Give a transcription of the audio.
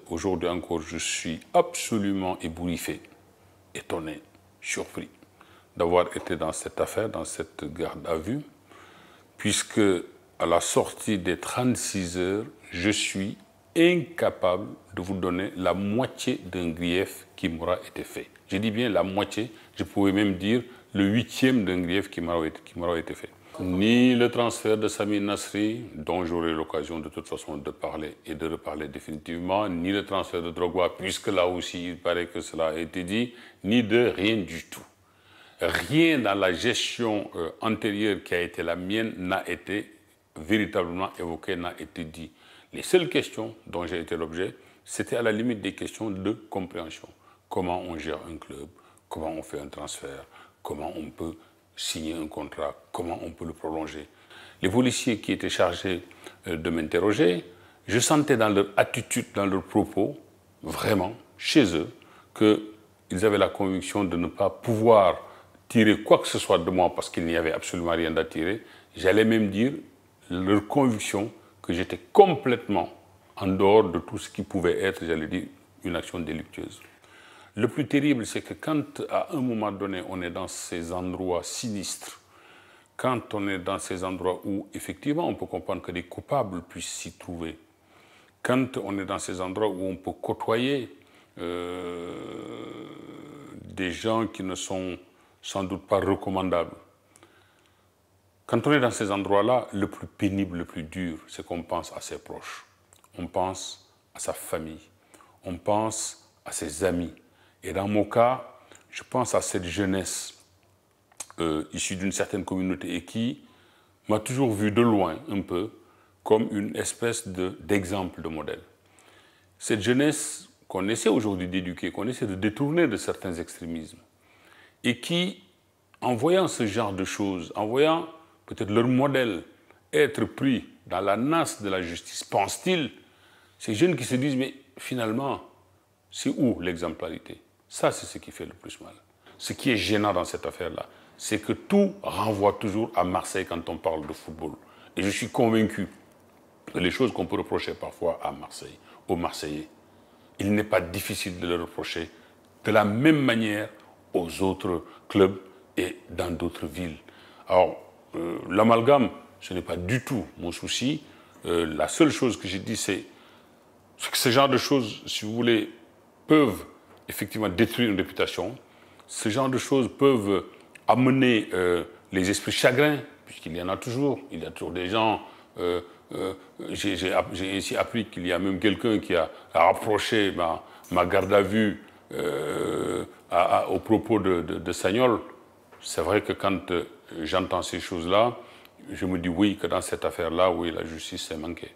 aujourd'hui encore, je suis absolument ébouriffé, étonné, surpris d'avoir été dans cette affaire, dans cette garde à vue, puisque à la sortie des 36 heures, je suis incapable de vous donner la moitié d'un grief qui m'aura été fait. Je dis bien la moitié, je pourrais même dire le 8e d'un grief qui m'aura été fait. Ni le transfert de Samir Nasri, dont j'aurai l'occasion de toute façon de parler et de reparler définitivement, ni le transfert de Drogba, puisque là aussi il paraît que cela a été dit, ni de rien du tout. Rien dans la gestion antérieure qui a été la mienne n'a été véritablement évoqué, n'a été dit. Les seules questions dont j'ai été l'objet, c'était à la limite des questions de compréhension. Comment on gère un club, comment on fait un transfert, comment on peut signer un contrat, comment on peut le prolonger. Les policiers qui étaient chargés de m'interroger, je sentais dans leur attitude, dans leurs propos, vraiment, chez eux, qu'ils avaient la conviction de ne pas pouvoir tirer quoi que ce soit de moi parce qu'il n'y avait absolument rien à tirer. J'allais même dire leur conviction que j'étais complètement en dehors de tout ce qui pouvait être, j'allais dire, une action délictueuse. Le plus terrible, c'est que quand, à un moment donné, on est dans ces endroits sinistres, quand on est dans ces endroits où, effectivement, on peut comprendre que des coupables puissent s'y trouver, quand on est dans ces endroits où on peut côtoyer des gens qui ne sont sans doute pas recommandables, quand on est dans ces endroits-là, le plus pénible, le plus dur, c'est qu'on pense à ses proches, on pense à sa famille, on pense à ses amis. Et dans mon cas, je pense à cette jeunesse issue d'une certaine communauté et qui m'a toujours vu de loin un peu comme une espèce d'exemple, de modèle. Cette jeunesse qu'on essaie aujourd'hui d'éduquer, qu'on essaie de détourner de certains extrémismes et qui, en voyant ce genre de choses, en voyant peut-être leur modèle être pris dans la nasse de la justice, pensent-ils, ces jeunes qui se disent, mais finalement, c'est où l'exemplarité? Ça, c'est ce qui fait le plus mal. Ce qui est gênant dans cette affaire-là, c'est que tout renvoie toujours à Marseille quand on parle de football. Et je suis convaincu que les choses qu'on peut reprocher parfois à Marseille, aux Marseillais, il n'est pas difficile de le reprocher de la même manière aux autres clubs et dans d'autres villes. Alors, l'amalgame, ce n'est pas du tout mon souci. La seule chose que j'ai dit, c'est que ce genre de choses, si vous voulez, peuvent effectivement détruire une réputation. Ce genre de choses peuvent amener les esprits chagrins, puisqu'il y en a toujours. Il y a toujours des gens... j'ai ici appris qu'il y a même quelqu'un qui a rapproché ma garde à vue au propos de Sagnol. C'est vrai que quand j'entends ces choses-là, je me dis oui, que dans cette affaire-là, oui, la justice s'est manquée.